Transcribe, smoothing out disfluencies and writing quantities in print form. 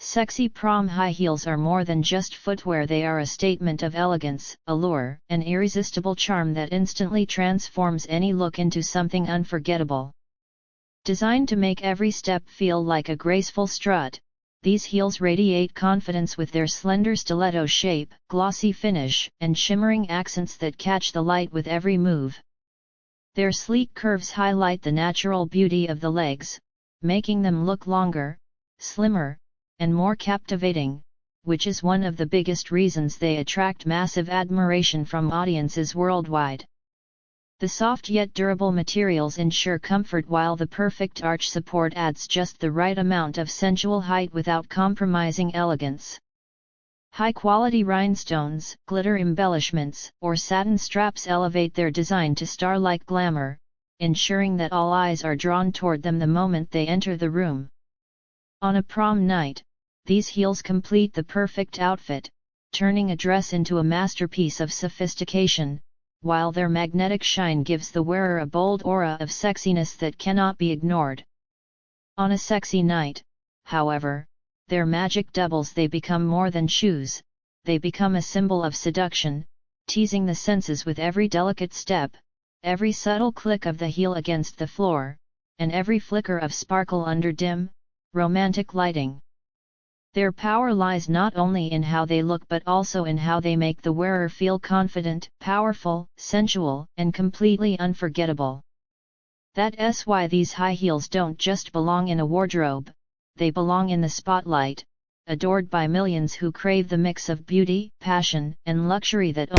Sexy prom high heels are more than just footwear, they are a statement of elegance, allure, and irresistible charm that instantly transforms any look into something unforgettable. Designed to make every step feel like a graceful strut, these heels radiate confidence with their slender stiletto shape, glossy finish, and shimmering accents that catch the light with every move. Their sleek curves highlight the natural beauty of the legs, making them look longer, slimmer, and more captivating, which is one of the biggest reasons they attract massive admiration from audiences worldwide. The soft yet durable materials ensure comfort, while the perfect arch support adds just the right amount of sensual height without compromising elegance. High-quality rhinestones, glitter embellishments, or satin straps elevate their design to star-like glamour, ensuring that all eyes are drawn toward them the moment they enter the room. On a prom night, these heels complete the perfect outfit, turning a dress into a masterpiece of sophistication, while their magnetic shine gives the wearer a bold aura of sexiness that cannot be ignored. On a sexy night, however, their magic doubles. They become more than shoes, they become a symbol of seduction, teasing the senses with every delicate step, every subtle click of the heel against the floor, and every flicker of sparkle under dim, romantic lighting. Their power lies not only in how they look but also in how they make the wearer feel confident, powerful, sensual, and completely unforgettable. That's why these high heels don't just belong in a wardrobe, they belong in the spotlight, adored by millions who crave the mix of beauty, passion, and luxury that